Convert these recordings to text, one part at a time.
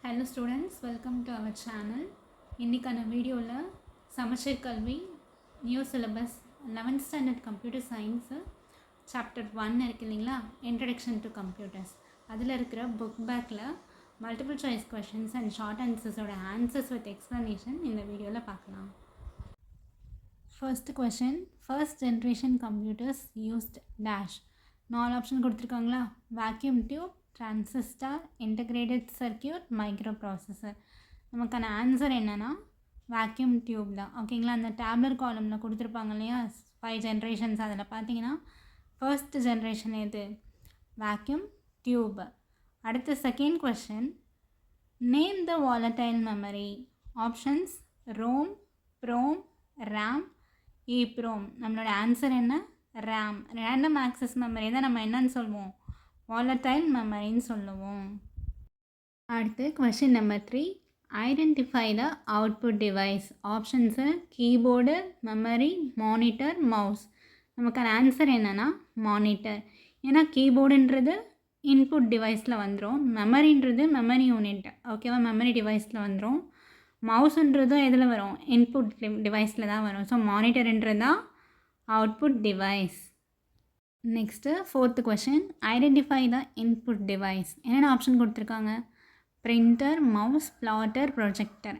Hello students, welcome to our channel. இன்னைக்கான வீடியோவில் சமச்சீர் கல்வி new syllabus 11th standard computer science chapter 1 இருக்கு இல்லைங்களா, இன்ட்ரடக்ஷன் டு கம்ப்யூட்டர்ஸ். அதில் இருக்கிற புக் பேக்கில் multiple choice questions and short ஆன்சர்ஸோட ஆன்சர்ஸ் வித் எக்ஸ்ப்ளனேஷன் இந்த வீடியோவில் பார்க்கலாம். First question, first generation computers used dash. 4 option கொடுத்துருக்காங்களா, vacuum tube, transistor, integrated circuit, microprocessor. நமக்கான ஆன்சர் என்னென்னா வேக்யூம் டியூப் தான். ஓகேங்களா, அந்த டேப்லர் காலமில் கொடுத்துருப்பாங்க இல்லையா 5 ஜென்ரேஷன்ஸ், அதில் பார்த்தீங்கன்னா ஃபர்ஸ்ட் ஜென்ரேஷன் எது, வேக்யூம் டியூப். அடுத்த second question, name the volatile memory. Options ROM, PROM, RAM, EPROM. நம்மளோட ஆன்சர் என்ன, ரேம். ரேண்டம் ஆக்சஸ் மெமரி தான் நம்ம என்னன்னு சொல்லுவோம், வாலடைல் மெமரின்னு சொல்லுவோம். அடுத்து question number 3, identify the output device. Options keyboard, memory, monitor, mouse. நமக்கான ஆன்சர் என்னென்னா மானிட்டர். ஏன்னா கீபோர்டுன்றது இன்புட் டிவைஸில் வந்துடும், மெமரின்றது மெமரி யூனிட், ஓகேவா, மெமரி டிவைஸில் வந்துடும். மவுஸுன்றதும் எதில் வரும், இன்புட் டிவைஸில் தான் வரும். ஸோ மானிட்டர்ன்றது தான் output device. Next fourth question, identify the input device. என்னென்ன ஆப்ஷன் கொடுத்துருக்காங்க, பிரிண்டர், மவுஸ், பிளாட்டர், ப்ரொஜெக்டர்.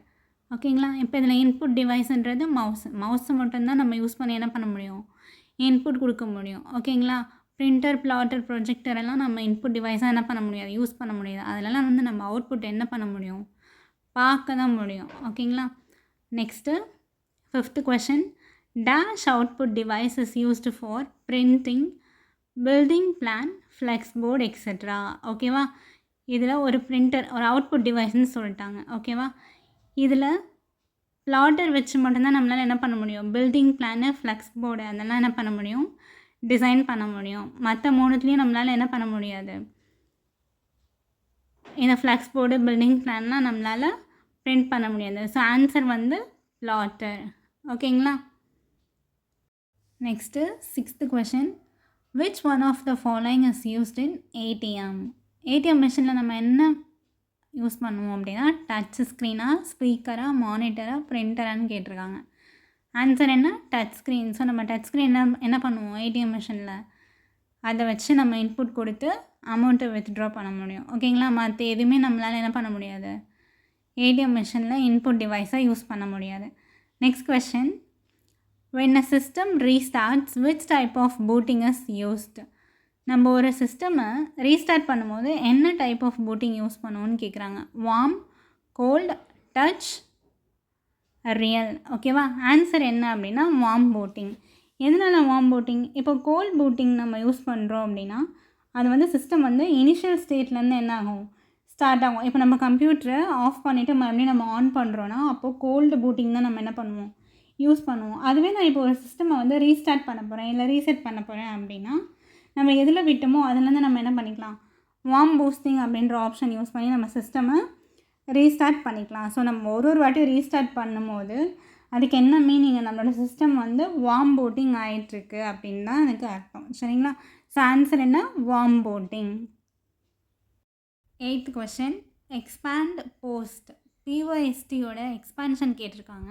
ஓகேங்களா, இப்போ இதில் இன்புட் டிவைஸ்ன்றது மவுஸை மட்டும்தான் நம்ம யூஸ் பண்ணி என்ன பண்ண முடியும், இன்புட் கொடுக்க முடியும். ஓகேங்களா, பிரிண்டர், பிளாட்டர், ப்ரொஜெக்டர் எல்லாம் நம்ம இன்புட் டிவைஸாக என்ன பண்ண முடியாது, யூஸ் பண்ண முடியாது. அதிலலாம் நம்ம அவுட்புட் என்ன பண்ண முடியும், பார்க்க தான் முடியும். ஓகேங்களா. Next fifth question, dash output device is used for printing, building plan, flex board, etcetera. ஓகேவா, இதில் ஒரு பிரிண்டர் ஒரு அவுட்புட் டிவைஸ்ன்னு சொல்லிட்டாங்க. ஓகேவா, இதில் பிளாட்டர் வச்சு மட்டும்தான் நம்மளால் என்ன பண்ண முடியும், பில்டிங் பிளானு, ஃப்ளெக்ஸ் போர்டு அதெல்லாம் என்ன பண்ண முடியும், டிசைன் பண்ண முடியும். மற்ற மூணுத்துலேயும் நம்மளால் என்ன பண்ண முடியாது, இந்த ஃப்ளெக்ஸ் போர்டு, பில்டிங் பிளான்லாம் நம்மளால் பிரிண்ட் பண்ண முடியாது. ஸோ ஆன்சர் வந்து பிளாட்டர். ஓகேங்களா. Next sixth question, which one of the following is used in ATM. ATM மிஷினில் நம்ம என்ன யூஸ் பண்ணுவோம் அப்படின்னா, டச் ஸ்க்ரீனா, ஸ்பீக்கராக, மானிட்டராக, பிரிண்டரான்னு கேட்டிருக்காங்க. ஆன்சர் என்ன, டச் ஸ்க்ரீன். ஸோ நம்ம டச் ஸ்க்ரீன் என்ன பண்ணுவோம் ஏடிஎம் மிஷினில், அதை வச்சு நம்ம இன்புட் கொடுத்து அமௌண்ட்டை வித்ட்ரா பண்ண முடியும். ஓகேங்களா, மற்ற எதுவுமே நம்மளால் என்ன பண்ண முடியாது, ஏடிஎம் மிஷினில் இன்புட் டிவைஸாக யூஸ் பண்ண முடியாது. Next question, when a system restarts, which type of booting is used. நம்ம ஒரு சிஸ்டமை ரீஸ்டார்ட் பண்ணும்போது என்ன டைப் ஆஃப் பூட்டிங் யூஸ் பண்ணுவோன்னு கேட்குறாங்க. Warm, cold, touch, real. ஓகேவா, ஆன்சர் என்ன அப்படின்னா வார்ம் பூட்டிங். எதனால் வார்ம் பூட்டிங், இப்போ கோல்ட் பூட்டிங் நம்ம யூஸ் பண்ணுறோம் அப்படின்னா அது வந்து சிஸ்டம் வந்து இனிஷியல் ஸ்டேட்லேருந்து என்ன ஆகும், ஸ்டார்ட் ஆகும். இப்போ நம்ம கம்ப்யூட்டரை ஆஃப் பண்ணிவிட்டு மறுபடியும் நம்ம ஆன் பண்ணுறோன்னா அப்போது கோல்டு பூட்டிங் தான் நம்ம என்ன பண்ணுவோம், யூஸ் பண்ணுவோம். அதுவே நான் இப்போ ஒரு சிஸ்டமை வந்து ரீஸ்டார்ட் பண்ண போகிறேன் இல்லை ரீசெட் பண்ண போகிறேன் அப்படின்னா நம்ம எதில் விட்டோமோ அதுலேருந்து நம்ம என்ன பண்ணிக்கலாம், வார்ம் பூஸ்டிங் அப்படின்ற ஆப்ஷன் யூஸ் பண்ணி நம்ம சிஸ்டமை ரீஸ்டார்ட் பண்ணிக்கலாம். ஸோ நம்ம ஒரு வாட்டி ரீஸ்டார்ட் பண்ணும்போது அதுக்கு என்ன மீனிங், நம்மளோட சிஸ்டம் வந்து வார்ம் பூட்டிங் ஆகிட்டுருக்கு அப்படின்னு தான் எனக்கு அர்த்தம். சரிங்களா. ஸோ ஆன்சர் என்ன, warm booting. Eighth question, expand POST. பிஓஎஸ்டியோட எக்ஸ்பான்ஷன் கேட்டிருக்காங்க.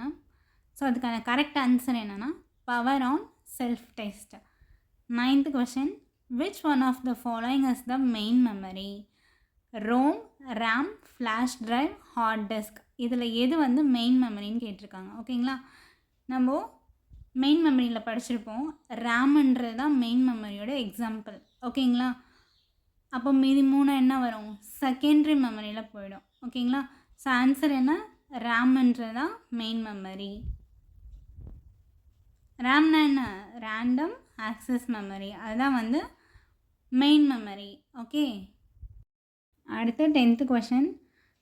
ஸோ அதுக்கான கரெக்ட் ஆன்சர் என்னென்னா power on self test. Ninth question, which one of the following is the main memory. ROM, RAM, flash drive, hard disk. இதில் எது வந்து main மெமரின்னு கேட்டிருக்காங்க. ஓகேங்களா, நம்ம மெயின் மெமரியில் படிச்சிருப்போம், ரேம்ன்றது தான் மெயின் மெமரியோட எக்ஸாம்பிள். ஓகேங்களா, அப்போ மீதி 3 என்ன வரும், செகண்டரி மெமரியில் போயிடும். ஓகேங்களா, ஸோ ஆன்சர் என்ன, ரேம்ன்றது தான் மெயின் மெமரி. ரேம்னா என்ன, ரேண்டம் ஆக்சஸ் மெமரி, அதுதான் வந்து மெயின் மெமரி. ஓகே. அடுத்து 10th question,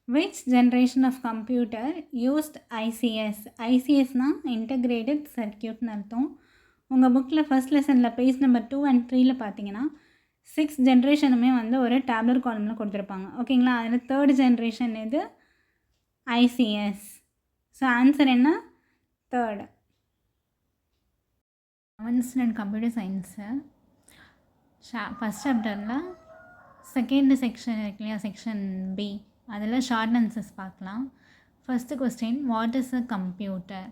which generation of computer used ICs. ஐசிஎஸ்னால் இன்டகிரேட்டட் சர்க்கியூட்னு அர்த்தம். உங்கள் புக்கில் ஃபஸ்ட் லெசனில் பேஜ் நம்பர் 2 and 3 பார்த்தீங்கன்னா 6 ஜென்ரேஷனுமே வந்து ஒரு டேப்லர் காலமில் கொடுத்துருப்பாங்க. ஓகேங்களா, அதில் 3rd ஜென்ரேஷன் இது ஐசிஎஸ். ஸோ ஆன்சர் என்ன, 3rd. 11th standard computer science first சாப்டரில் செகண்ட் செக்ஷன் இருக்கு இல்லையா, செக்ஷன் பி, அதில் ஷார்ட் ஆன்சர்ஸ் பார்க்கலாம். First question, what is a computer?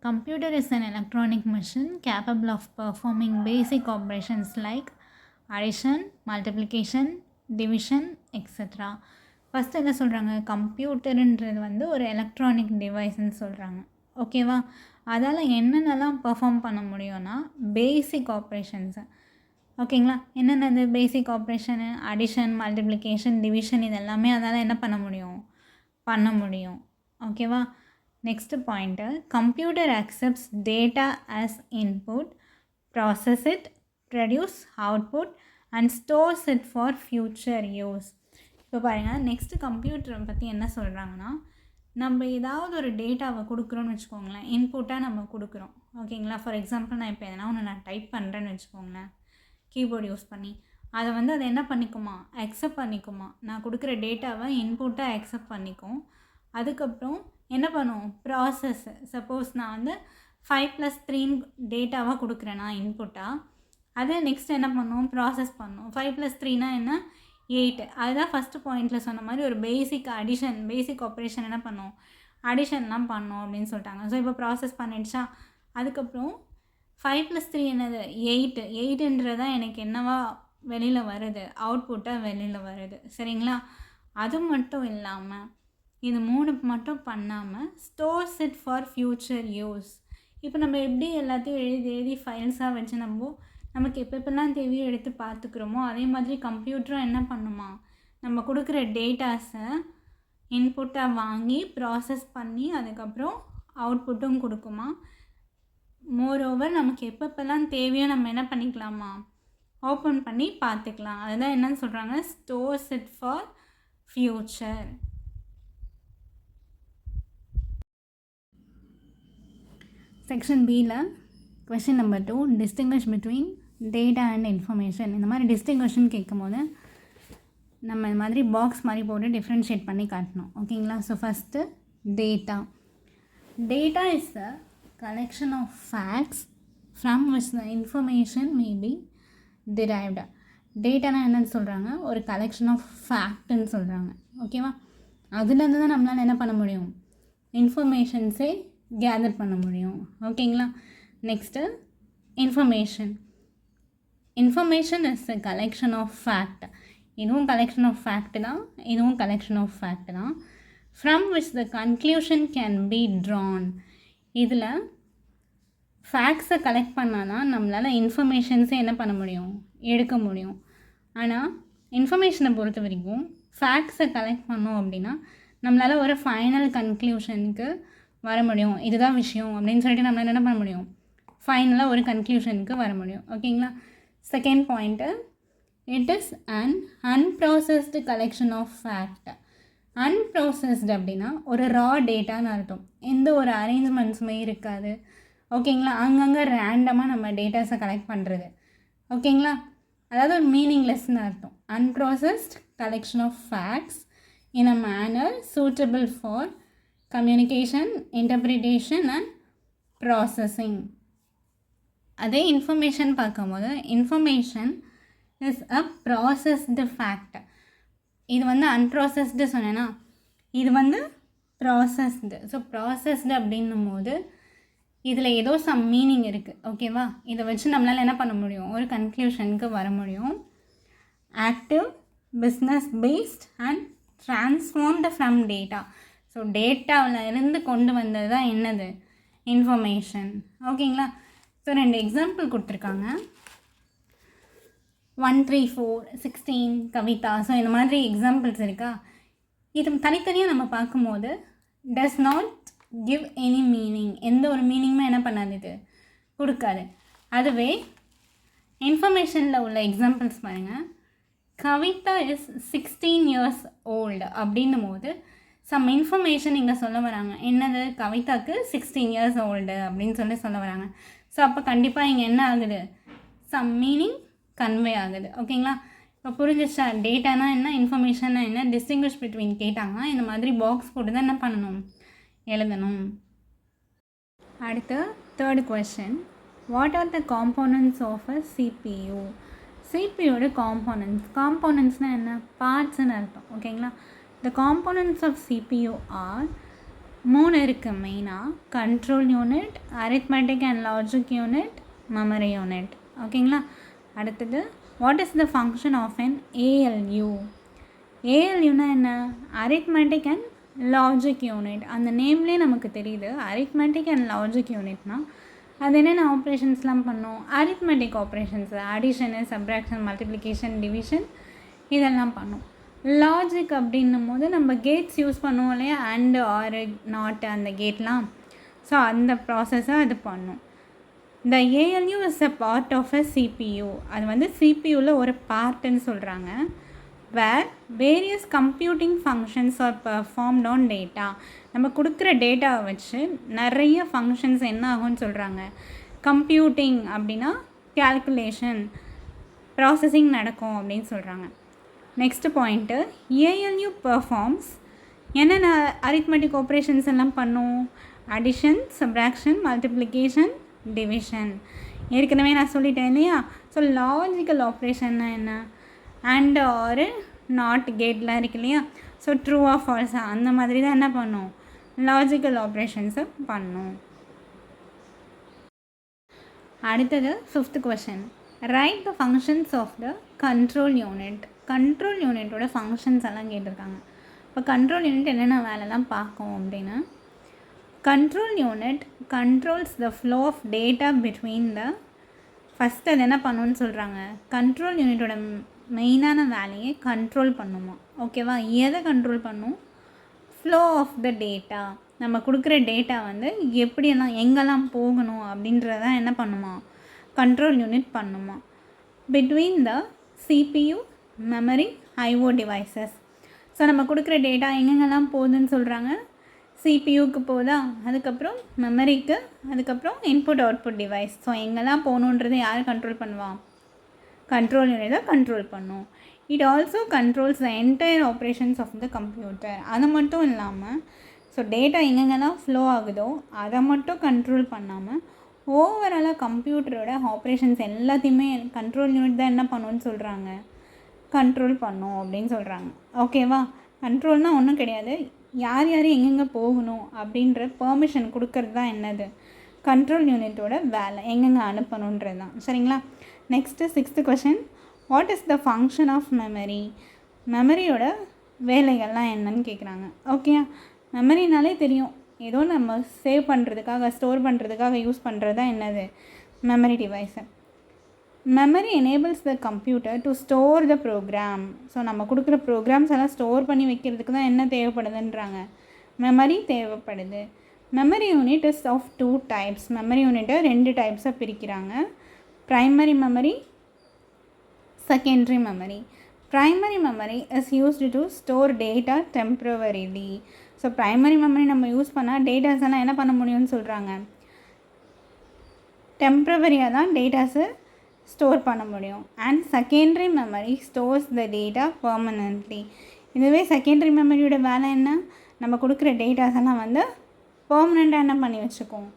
Computer is an electronic machine capable of performing basic operations like addition, multiplication, division, etc. First என்ன சொல்கிறாங்க, கம்ப்யூட்டருன்றது வந்து ஒரு electronic டிவைஸ்ன்னு சொல்கிறாங்க. ஓகேவா? அதால் என்னென்னலாம் பெர்ஃபார்ம் பண்ண முடியும்னா பேசிக் ஆப்ரேஷன்ஸு. ஓகேங்களா? என்னென்னது பேசிக் ஆப்ரேஷனு, அடிஷன், மல்டிப்ளிகேஷன், டிவிஷன், இது எல்லாமே அதால் என்ன பண்ண முடியும். ஓகேவா? Next point, computer accepts data as input, process it, produce output and stores it for future use. இப்போ பாருங்கள், நெக்ஸ்ட்டு கம்ப்யூட்டரை பற்றி என்ன சொல்கிறாங்கன்னா, நம்ம ஏதாவது ஒரு டேட்டாவை கொடுக்குறோன்னு வச்சுக்கோங்களேன், இன்புட்டாக நம்ம கொடுக்குறோம். ஓகேங்களா? ஃபார் எக்ஸாம்பிள் நான் இப்போ எதனா ஒன்று டைப் பண்ணுறேன்னு வச்சுக்கோங்களேன், கீபோர்டு யூஸ் பண்ணி, அதை வந்து அதை என்ன பண்ணிக்குமா, அக்செப்ட் பண்ணிக்குமா, நான் கொடுக்குற டேட்டாவை இன்புட்டாக அக்செப்ட் பண்ணிக்கும். அதுக்கப்புறம் என்ன பண்ணும், ப்ராசஸ். சப்போஸ் நான் வந்து 5+3 டேட்டாவாக கொடுக்குறேன்னா இன்புட்டாக, அதை நெக்ஸ்ட் என்ன பண்ணும், ப்ராசஸ் பண்ணும். 5+3 என்ன, 8. அதுதான் ஃபஸ்ட்டு பாயிண்டில் சொன்ன மாதிரி ஒரு பேசிக் அடிஷன், பேசிக் ஆப்ரேஷன் என்ன பண்ணும், அடிஷன்லாம் பண்ணும் அப்படின்னு சொல்லிட்டாங்க. ஸோ இப்போ ப்ராசஸ் பண்ணிடுச்சா, அதுக்கப்புறம் 5+3 என்னது, 8. 8ன்றதான் எனக்கு என்னவா வெளியில் வருது, அவுட்புட்டாக வெளியில் வருது. சரிங்களா? அது மட்டும் இல்லாமல் இது 3 மட்டும் பண்ணாமல் stores it for future use. இப்போ நம்ம எப்படி எல்லாத்தையும் எழுதி ஃபைல்ஸாக வச்சு நமக்கு எப்பப்பெல்லாம் தேவையோ எடுத்து பார்த்துக்கிறோமோ, அதே மாதிரி கம்ப்யூட்டரும் என்ன பண்ணுமா, நம்ம கொடுக்குற டேட்டாஸை இன்புட்டாக வாங்கி ப்ராசஸ் பண்ணி அதுக்கப்புறம் அவுட்புட்டும் கொடுக்குமா. மோரோவர் நமக்கு எப்பப்பெல்லாம் தேவையோ நம்ம என்ன பண்ணிக்கலாமா, ஓப்பன் பண்ணி பார்த்துக்கலாம். அதுதான் என்னன்னு சொல்கிறாங்க, stores it for future. Section பியில் question number 2, distinguish between data and information. இந்த மாதிரி டிஸ்டிங்விஷன் கேட்கும் போது நம்ம இந்த மாதிரி பாக்ஸ் மாதிரி போட்டு டிஃப்ரென்ஷியேட் பண்ணி காட்டணும். ஓகேங்களா? So first data is a collection of facts from which the information may be derived. டேட்டானா என்னன்னு சொல்கிறாங்க, ஒரு கலெக்ஷன் ஆஃப் ஃபேக்ட்னு சொல்கிறாங்க. ஓகேவா? அதுலேருந்து தான் நம்மளால் என்ன பண்ண முடியும், இன்ஃபர்மேஷன்ஸே கேதர் பண்ண முடியும். ஓகேங்களா? Next information is a collection of fact. இதுவும் கலெக்ஷன் ஆஃப் ஃபேக்ட் தான், இதுவும் கலெக்ஷன் ஆஃப் ஃபேக்ட் தான். From which the conclusion can be drawn. இதில் ஃபேக்ட்ஸை கலெக்ட் பண்ணால் தான் நம்மளால் இன்ஃபர்மேஷன்ஸை என்ன பண்ண முடியும், எடுக்க முடியும். ஆனால் இன்ஃபர்மேஷனை பொறுத்த வரைக்கும் ஃபேக்ட்ஸை கலெக்ட் பண்ணோம் அப்படின்னா நம்மளால் ஒரு ஃபைனல் கன்க்ளூஷனுக்கு வர முடியும். இதுதான் விஷயம் அப்படின்னு சொல்லிட்டு நம்மளால் என்ன பண்ண முடியும், ஃபைனலாக ஒரு கன்க்ளூஷனுக்கு வர முடியும். ஓகேங்களா? Second point, it is an unprocessed collection of fact. Unprocessed அப்படின்னா ஒரு ரா டேட்டான்னு அர்த்தம். எந்த ஒரு அரேஞ்ச்மெண்ட்ஸுமே இருக்காது. ஓகேங்களா? அங்கங்கே ரேண்டமாக நம்ம டேட்டாஸை கலெக்ட் பண்ணுறது. ஓகேங்களா? அதாவது ஒரு மீனிங்லெஸ்ன்னு அர்த்தம். Unprocessed collection of facts in a manner suitable for communication, interpretation and processing. அதே இன்ஃபர்மேஷன் பார்க்கும்போது information is a processed fact. இது வந்து அன்ப்ராசஸ்டு சொன்னேன்னா, இது வந்து ப்ராசஸ்டு. ஸோ ப்ராசஸ்டு அப்படின்னும் போது இதில் ஏதோ சம் மீனிங் இருக்குது. ஓகேவா? இதை வச்சு நம்மளால் என்ன பண்ண முடியும், ஒரு கன்க்ளூஷனுக்கு வர முடியும். Active, business based and transformed from data. So டேட்டாவில் இருந்து கொண்டு வந்தது தான் என்னது, இன்ஃபர்மேஷன். ஓகேங்களா? ஸோ 2 எக்ஸாம்பிள் கொடுத்துருக்காங்க. 1, 3, 4, 16, கவிதா. ஸோ இந்த மாதிரி எக்ஸாம்பிள்ஸ் இருக்கா. இது தனித்தனியாக நம்ம பார்க்கும்போது does not give any meaning. எந்த ஒரு மீனிங்குமே என்ன பண்ணாது, இது கொடுக்காது. அதுவே இன்ஃபர்மேஷனில் உள்ள எக்ஸாம்பிள்ஸ் பாருங்கள். கவிதா இஸ் 16 years old அப்படின்னும் போது சம் இன்ஃபர்மேஷன் இங்கே சொல்ல வராங்க. என்னது, கவிதாவுக்கு 16 years old அப்படின்னு சொல்ல வராங்க. ஸோ அப்போ கண்டிப்பாக இங்கே என்ன ஆகுது, சம் மீனிங் கன்வே ஆகுது. ஓகேங்களா? இப்போ புரிஞ்சிச்சா, டேட்டானா என்ன, இன்ஃபர்மேஷன்னா என்ன, டிஸ்டிங்விஷ் பிட்வீன் கேட்டாங்கன்னா இந்த மாதிரி பாக்ஸ் போட்டு தான் என்ன பண்ணணும், எழுதணும். அடுத்து third question, what are the components of a CPU? சிபியோட காம்போனன்ட்ஸ்னால் என்ன, பார்ட்ஸ்ன்னு அர்த்தம். ஓகேங்களா? The components of CPU are மூணு இருக்குது மெயினாக. Control unit, arithmetic and logic unit, memory unit. ஓகேங்களா. அடுத்தது what is the function of an ALU? ALUனா என்ன? arithmetic and logic unit. அந்த நேம்லேயே நமக்கு தெரியுது arithmetic and logic unitனா அது என்னென்ன ஆப்ரேஷன்ஸ்லாம் பண்ணும்? arithmetic operations, addition, subtraction, multiplication, division இதெல்லாம் பண்ணும். லாஜிக் அப்படின்னும் போது நம்ம கேட்ஸ் யூஸ் பண்ணுவோம் இல்லையா, அண்டு, ஆர், நாட் அந்த கேட்லாம். ஸோ அந்த ப்ராசஸை அது பண்ணும். The ALU is a part of a CPU. அது வந்து சிபியூவில் ஒரு பார்ட்டுன்னு சொல்கிறாங்க. Where various computing functions are performed on data. நம்ம கொடுக்குற டேட்டாவை வச்சு நிறைய ஃபங்க்ஷன்ஸ் என்ன ஆகும்னு சொல்கிறாங்க. கம்ப்யூட்டிங் அப்படின்னா கேல்குலேஷன், ப்ராசஸிங் நடக்கும் அப்படின்னு சொல்கிறாங்க. நெக்ஸ்ட் பாயிண்ட்டு, ALU பெர்ஃபார்ம்ஸ் என்னென்ன அரித்மெட்டிக் ஆப்ரேஷன்ஸ் எல்லாம் பண்ணும்? Addition, subtraction, multiplication, division. ஏற்கனவே நான் சொல்லிட்டேன் இல்லையா. ஸோ லாஜிக்கல் ஆப்ரேஷன்னா என்ன? அண்ட், ஆர், நாட், கேட்லாம் இருக்கு இல்லையா. ஸோ ட்ரூவா ஃபால்ஸா அந்த மாதிரி தான் என்ன பண்ணும்? லாஜிக்கல் ஆப்ரேஷன்ஸை பண்ணும். அடுத்தது 5th question. Write the functions of the control unit. Control யூனிட்டோட ஃபங்க்ஷன்ஸ் எல்லாம் கேட்டிருக்காங்க. இப்போ கண்ட்ரோல் யூனிட் என்னென்ன வேலைலாம் பார்க்கும் அப்படின்னா, control unit controls the flow of data between the. First அது என்ன பண்ணுன்னு சொல்கிறாங்க. கண்ட்ரோல் யூனிட்டோட மெயினான வேலையை கண்ட்ரோல் பண்ணுமா. ஓகேவா. எதை கண்ட்ரோல் பண்ணும்? Flow of the data. நம்ம கொடுக்குற டேட்டா வந்து எப்படியெல்லாம் எங்கெல்லாம் போகணும் அப்படின்றத என்ன பண்ணுமா, கண்ட்ரோல் யூனிட் பண்ணுமா. Between the CPU, memory, IO devices. So நம்ம கொடுக்குற டேட்டா எங்கெங்கெல்லாம் போகுதுன்னு சொல்கிறாங்க. சிபியூக்கு போதா, அதுக்கப்புறம் மெமரிக்கு, அதுக்கப்புறம் இன்புட் அவுட்புட் டிவைஸ். ஸோ எங்கெல்லாம் போகணுன்றதை யார் கண்ட்ரோல் பண்ணுவான்? கண்ட்ரோல் யூனிட் தான் கண்ட்ரோல் பண்ணும். It also controls the entire operations of the computer. அது மட்டும் இல்லாமல் ஸோ டேட்டா எங்கெங்கெல்லாம் ஃப்ளோ ஆகுதோ அதை மட்டும் கண்ட்ரோல் பண்ணாமல் ஓவராலாக கம்ப்யூட்டரோட ஆப்ரேஷன்ஸ் எல்லாத்தையுமே கண்ட்ரோல் யூனிட் தான் என்ன பண்ணுன்னு சொல்கிறாங்க, கண்ட்ரோல் பண்ணும் அப்படின்னு சொல்கிறாங்க. ஓகேவா. கண்ட்ரோல்னால் ஒன்றும் கிடையாது, யார் யார் எங்கெங்கே போகணும் அப்படின்ற பெர்மிஷன் கொடுக்கறது தான் என்னது, கண்ட்ரோல் யூனிட்டோட வேலை. எங்கெங்கே அனுப்பணுன்றது தான். சரிங்களா. Next 6th question. What is the function of memory? Memory வேலைகள்லாம் என்னன்னு கேட்குறாங்க. ஓகே. மெமரினாலே தெரியும், ஏதோ நம்ம சேவ் பண்ணுறதுக்காக, ஸ்டோர் பண்ணுறதுக்காக யூஸ் பண்ணுறது தான் என்னது, memory device. Memory enables the computer to store the program. So நம்ம கொடுக்குற ப்ரோக்ராம்ஸ் எல்லாம் ஸ்டோர் பண்ணி வைக்கிறதுக்கு தான் என்ன தேவைப்படுதுன்றாங்க, மெமரி தேவைப்படுது. Memory unit is of 2 types. Memory யூனிட்டை 2 டைப்ஸாக பிரிக்கிறாங்க. Primary memory, secondary memory. Primary memory is used to store data temporarily. So primary memory நம்ம யூஸ் பண்ணால் டேட்டாஸ் எல்லாம் என்ன பண்ண முடியும்னு சொல்கிறாங்க, டெம்ப்ரவரியாக தான் டேட்டாஸு ஸ்டோர் பண்ண முடியும். And secondary memory stores the data permanently. இதுவே செகண்டரி மெமரியோட வேலை என்ன, நம்ம கொடுக்குற டேட்டாஸ் எல்லாம் வந்து பெர்மனெண்ட்டாக என்ன பண்ணி வச்சுக்கோம்,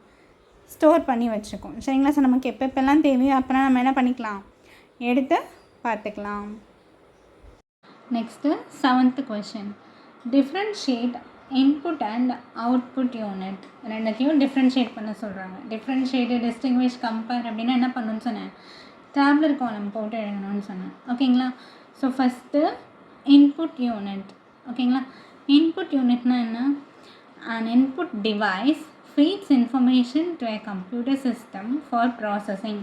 ஸ்டோர் பண்ணி வச்சுக்கோம். சரிங்களா. ஸோ நமக்கு எப்பப்பெல்லாம் தேவையோ அப்போலாம் நம்ம என்ன பண்ணிக்கலாம், எடுத்து பார்த்துக்கலாம். Next 7th question. Differentiate input and output unit. ரெண்டுத்தையும் டிஃப்ரென்ஷியேட் பண்ண சொல்கிறாங்க. டிஃப்ரென்ஷியேட்டு, டிஸ்டிங்விஷ், கம்பேர் அப்படின்னா என்ன பண்ணணும்னு சொன்னேன், டேப்லர் காலம் போட்டு எழுதணும்னு சொன்னேன். ஓகேங்களா. So first input unit. ஓகேங்களா. இன்புட் யூனிட்னா என்ன, an input device feeds information to a computer system for processing.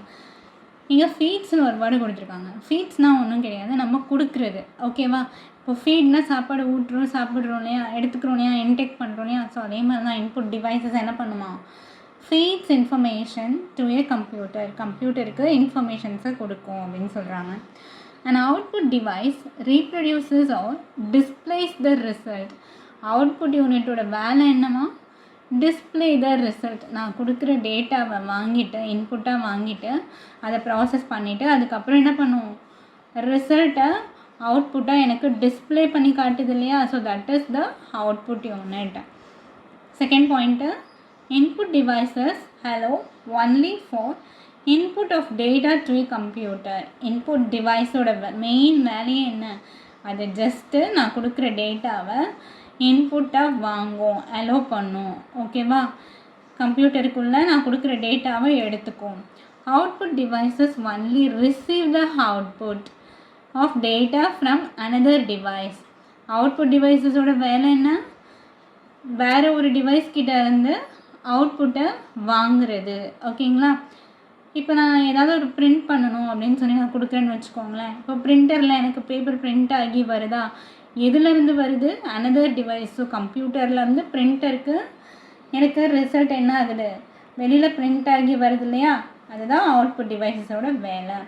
இங்கே ஃபீட்ஸ்னு ஒரு வேர்டு கொடுத்துருக்காங்க. ஃபீட்ஸ்னால் ஒன்றும் கிடையாது, நம்ம கொடுக்குறது. ஓகேவா. இப்போ ஃபீட்னா சாப்பாடு ஊட்டுறோம், சாப்பிட்றோம் இல்லையா, எடுத்துக்கிறோம் இல்லையா, இன்டேக் பண்ணுறோம் இல்லையா. ஸோ அதே மாதிரி தான் இன்புட் டிவைஸஸ் என்ன பண்ணுமா, feeds information to a computer. கம்ப்யூட்டருக்கு இன்ஃபர்மேஷன்ஸை கொடுக்கும் அப்படின்னு சொல்கிறாங்க. And output device reproduces or displays the result. Output யூனிட்டோட வேலை என்னமா, டிஸ்பிளே த ரிசல்ட். நான் கொடுக்குற டேட்டாவை வாங்கிட்டு, இன்புட்டாக வாங்கிட்டு அதை ப்ராசஸ் பண்ணிவிட்டு அதுக்கப்புறம் என்ன பண்ணுவோம், ரிசல்ட்டை அவுட்புட்டாக எனக்கு டிஸ்பிளே பண்ணி காட்டுது இல்லையா. So that is the output unit. Second point, input devices hello only for input of data to computer. Input டிவைஸோட மெயின் வேலையே என்ன, அது ஜஸ்ட்டு நான் கொடுக்குற டேட்டாவை இன்புட்டாக வாங்கும், அலோ பண்ணும். ஓகேவா? கம்ப்யூட்டருக்குள்ளே நான் கொடுக்குற டேட்டாவை எடுத்துக்கும். Output devices only receive the output of data from another device. Output டிவைஸஸோட வேலை என்ன? வேறு ஒரு டிவைஸ் கிட்ட இருந்து அவுட்புட்டை வாங்குறது. ஓகேங்களா? இப்போ நான் ஏதாவது ஒரு பிரிண்ட் பண்ணணும் அப்படின்னு சொல்லி நான் கொடுக்குறேன்னு வச்சுக்கோங்களேன். இப்போ பிரிண்டரில் எனக்கு பேப்பர் பிரிண்ட் ஆகி வருதா? எதுலேருந்து வருது? Another device. ஸோ கம்ப்யூட்டர்லேருந்து பிரிண்டருக்கு எனக்கு ரிசல்ட் என்ன ஆகுது? வெளியில் பிரிண்ட் ஆகி வருது இல்லையா? அதுதான் அவுட்புட் டிவைஸஸோட வேலை.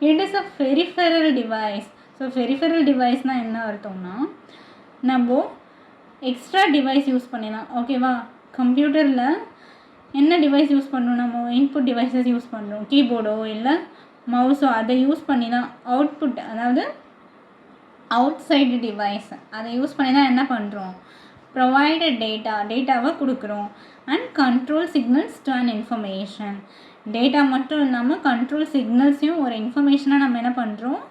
It is a peripheral device. So peripheral டிவைஸ்னால் என்ன அர்த்தம்னா, நம்ம எக்ஸ்ட்ரா டிவைஸ் யூஸ் பண்ணிடலாம். ஓகேவா? கம்ப்யூட்டரில் என்ன டிவைஸ் யூஸ் பண்ணுறோம்? நம்ம இன்புட் டிவைஸஸ் யூஸ் பண்ணுறோம், கீபோர்டோ இல்லை மவுஸோ. அதை யூஸ் பண்ணி தான் அவுட்புட், அதாவது அவுட் சைடு டிவைஸ், அதை யூஸ் பண்ணி தான் என்ன பண்ணுறோம்? ப்ரொவைடட் டேட்டாவை கொடுக்குறோம். And control signals to an information. Data மட்டும் இல்லாமல் கண்ட்ரோல் சிக்னல்ஸையும் ஒரு இன்ஃபர்மேஷனாக நம்ம என்ன பண்ணுறோம்?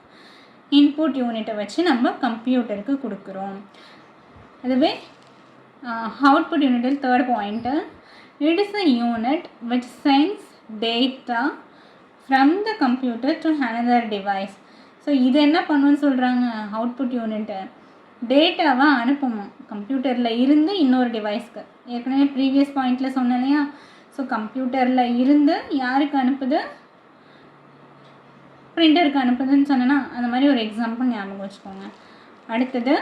இன்புட் யூனிட்டை வச்சு நம்ம கம்ப்யூட்டருக்கு கொடுக்குறோம். அதுவே அவுட்புட் யூனிட்டில் third point, it is a unit which sends data from the computer to another device. So இது என்ன பண்ணுன்னு சொல்கிறாங்க? அவுட்புட் யூனிட்டு டேட்டாவை அனுப்புமா கம்ப்யூட்டரில் இருந்து இன்னொரு டிவைஸ்க்கு. ஏற்கனவே ப்ரீவியஸ் பாயிண்டில் சொன்னேன் இல்லையா? ஸோ கம்ப்யூட்டரில் இருந்து யாருக்கு அனுப்புது? பிரிண்டருக்கு அனுப்புதுன்னு சொன்னேன்னா அந்த மாதிரி ஒரு எக்ஸாம்பிள் ஞாபகம் வச்சுக்கோங்க. அடுத்தது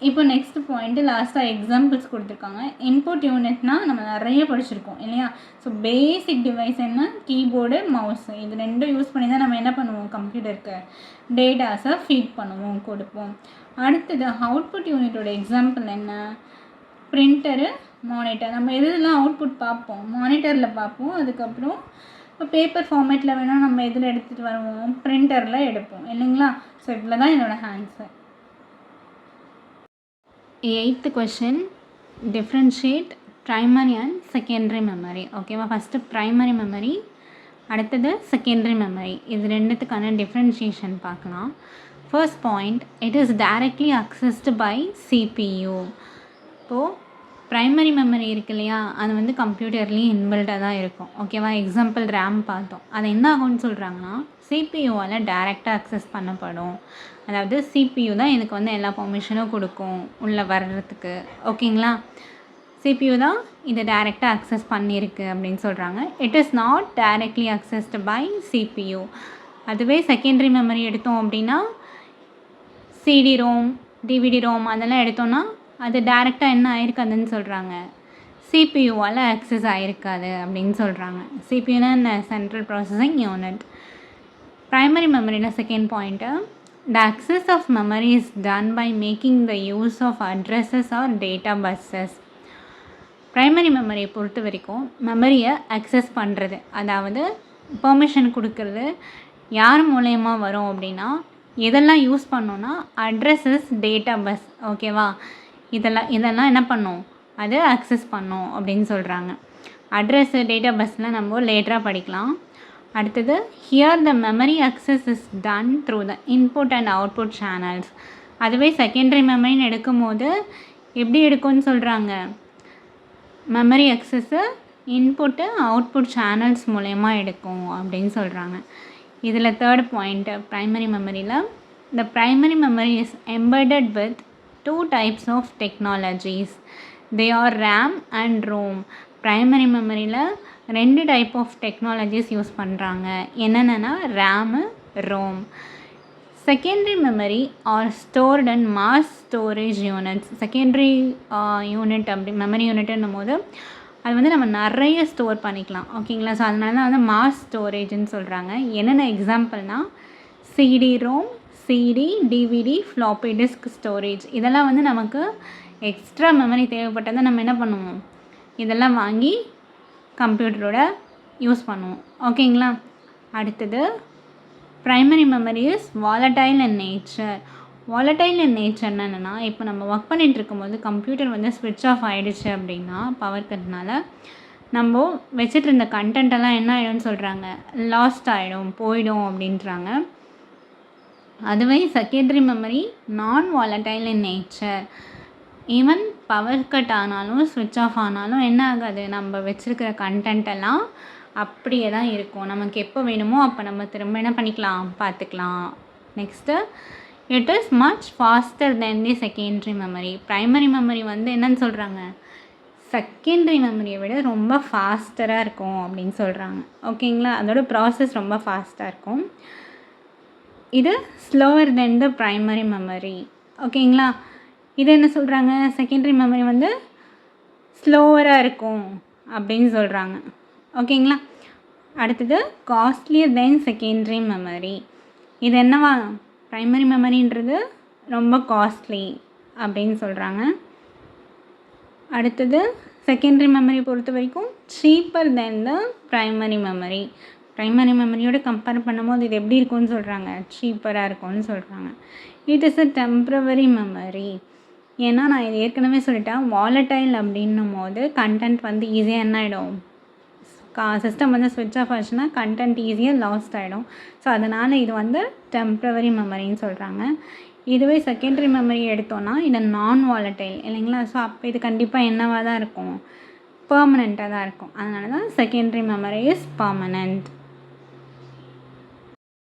இப்போ நெக்ஸ்ட் பாயிண்ட்டு லாஸ்ட்டாக எக்ஸாம்பிள்ஸ் கொடுத்துருக்காங்க. இன்புட் யூனிட்னால் நம்ம நிறைய படிச்சிருக்கோம் இல்லையா? ஸோ பேசிக் டிவைஸ் என்ன? Keyboard, mouse. இது ரெண்டும் யூஸ் பண்ணி தான் நம்ம என்ன பண்ணுவோம்? கம்ப்யூட்டருக்கு டேட்டாஸை ஃபீட் பண்ணுவோம், கொடுப்போம். அடுத்தது அவுட்புட் யூனிட்டோட எக்ஸாம்பிள் என்ன? Printer, monitor. நம்ம எதுலாம் அவுட்புட் பார்ப்போம்? மானிட்டரில் பார்ப்போம். அதுக்கப்புறம் இப்போ பேப்பர் ஃபார்மேட்டில் வேணால் நம்ம எதில் எடுத்துகிட்டு வருவோம்? பிரிண்டரில் எடுப்போம் இல்லைங்களா? ஸோ இவ்வளோ தான் என்னோடய answer. 8th question, differentiate primary and secondary memory. ஓகேவா? ஃபஸ்ட்டு ப்ரைமரி மெமரி, அடுத்தது செகண்டரி மெமரி. இது ரெண்டுத்துக்கான டிஃப்ரென்ஷியேஷன் பார்க்கலாம். First point, it is directly accessed by CPU. இப்போது ப்ரைமரி மெமரி இருக்கு இல்லையா? அது வந்து கம்ப்யூட்டர்லேயும் இன்பில்டாக தான் இருக்கும். ஓகேவா? எக்ஸாம்பிள் ரேம் பார்த்தோம். அது என்ன ஆகும்னு சொல்கிறாங்கன்னா, சிபியூவால் டைரெக்டாக அக்சஸ் பண்ணப்படும். அதாவது சிபியூ தான் இதுக்கு வந்து எல்லா பர்மிஷனும் கொடுக்கும் உள்ளே வர்றதுக்கு. ஓகேங்களா? சிபியூ தான் இதை டைரெக்டாக அக்சஸ் பண்ணியிருக்கு அப்படின்னு சொல்கிறாங்க. It is not directly accessed by CPU. அதுவே செகண்டரி மெமரி எடுத்தோம் அப்படின்னா, சிடி ரோம், டிவிடி ரோம் அதெல்லாம் எடுத்தோன்னா அது டைரெக்டாக என்ன ஆயிருக்காதுன்னு சொல்கிறாங்க? சிபியூவால் அக்சஸ் ஆகிருக்காது அப்படின்னு சொல்கிறாங்க. சிபியூனா இந்த சென்ட்ரல் ப்ராசஸிங் யூனிட். ப்ரைமரி மெமரியில் second point, the access of memory is done by making the use of addresses or data buses. Primary மெமரியை பொறுத்த வரைக்கும் மெமரியை அக்சஸ் பண்ணுறது, அதாவது பெர்மிஷன் கொடுக்கறது யார் மூலயமா வரும் அப்படின்னா, எதெல்லாம் யூஸ் பண்ணோன்னா அட்ரஸஸ், டேட்டா பஸ். ஓகேவா? இதெல்லாம் என்ன பண்ணும்? அது அக்சஸ் பண்ணும் அப்படின்னு சொல்கிறாங்க. அட்ரஸ்ஸு, டேட்டா பஸ்லாம் நம்ம லேட்டராக படிக்கலாம். அடுத்தது, here the memory access is done through the input and output channels. அதுவே செகண்டரி மெமரின்னு எடுக்கும்போது எப்படி எடுக்கும்னு சொல்கிறாங்க? Memory access input output channels மூலயமா எடுக்கும் அப்படின்னு சொல்கிறாங்க. இதில் தேர்ட் பாயிண்ட்டு, ப்ரைமரி மெமரியில், the primary memory is embedded with 2 types of technologies. They are RAM and ROM. ப்ரைமரி மெமரியில் 2 டைப் ஆஃப் டெக்னாலஜிஸ் யூஸ் பண்ணுறாங்க. என்னென்னா RAM, ROM. Secondary memory are stored and mass storage units. Secondary unit அப்படி memory யூனிட்டுன்னும் போது அது வந்து நம்ம நிறைய ஸ்டோர் பண்ணிக்கலாம். ஓகேங்களா? ஸோ அதனால தான் வந்து மாஸ் ஸ்டோரேஜ்னு சொல்கிறாங்க. என்னென்ன எக்ஸாம்பிள்னால் CD ROM, CD, DVD, floppy disk storage. இதெல்லாம் வந்து நமக்கு எக்ஸ்ட்ரா மெமரி தேவைப்பட்டால் தான் நம்ம என்ன பண்ணுவோம்? இதெல்லாம் வாங்கி கம்ப்யூட்டரோட யூஸ் பண்ணுவோம். ஓகேங்களா? அடுத்தது, primary memory is volatile in nature. Volatile in நேச்சர்னா என்னென்னா, இப்போ நம்ம ஒர்க் பண்ணிகிட்டு இருக்கும்போது கம்ப்யூட்டர் வந்து ஸ்விட்ச் ஆஃப் ஆகிடுச்சு அப்படின்னா, பவர் கட்னால நம்ம வச்சுட்டு இருந்த கண்டென்ட்டெல்லாம் என்ன ஆகிடும்னு சொல்கிறாங்க? லாஸ்ட் ஆகிடும், போயிடும் அப்படின்றாங்க. அதுவே செகண்டரி மெமரி நான் volatile in nature. Even power cut ஆனாலும் ஸ்விட்ச் ஆஃப் ஆனாலும் என்ன ஆகாது, நம்ம வச்சுருக்கிற கண்டென்ட் எல்லாம் அப்படியே தான் இருக்கும். நமக்கு எப்போ வேணுமோ அப்போ நம்ம திரும்ப என்ன பண்ணிக்கலாம், பார்த்துக்கலாம். Next, it is much faster than the secondary memory. Primary memory வந்து என்னன்னு சொல்கிறாங்க, செகண்டரி மெமரியை விட ரொம்ப ஃபாஸ்டராக இருக்கும் அப்படின்னு சொல்கிறாங்க. ஓகேங்களா, அதோட ப்ராசஸ் ரொம்ப ஃபாஸ்ட்டாக இருக்கும். இது slower then the primary memory. ஓகேங்களா, இது என்ன சொல்கிறாங்க, செகண்டரி மெமரி வந்து ஸ்லோவராக இருக்கும் அப்படின்னு சொல்கிறாங்க. ஓகேங்களா, அடுத்தது காஸ்ட்லியர் தென் செகண்டரி மெமரி. இது என்னவா, ப்ரைமரி மெமரின்றது ரொம்ப காஸ்ட்லி அப்படின்னு சொல்கிறாங்க. அடுத்தது செகண்டரி மெமரி பொறுத்த வரைக்கும் cheaper than the primary memory. Primary மெமரியோட கம்பேர் பண்ணும்போது இது எப்படி இருக்கும்னு சொல்கிறாங்க, சீப்பராக இருக்கும்னு சொல்கிறாங்க. It is a temporary memory. ஏன்னா நான் இது ஏற்கனவே சொல்லிட்டேன், வாலடைல் அப்படின்னும் போது கண்டென்ட் வந்து ஈஸியாக என்ன ஆகிடும், சிஸ்டம் வந்து ஸ்விட்ச் ஆஃப் ஆச்சுன்னா கண்டென்ட் ஈஸியாக லாஸ்ட் ஆகிடும். ஸோ அதனால் இது வந்து டெம்ப்ரவரி மெமரின்னு சொல்கிறாங்க. இதுவே செகண்டரி மெமரி எடுத்தோன்னா இது நான் வாலடைல் இல்லைங்களா. ஸோ அப்போ இது கண்டிப்பாக என்னவாக தான் இருக்கும், பெர்மனெண்ட்டாக தான் இருக்கும். அதனால தான் செகண்டரி மெமரி இஸ் பெர்மனெண்ட்.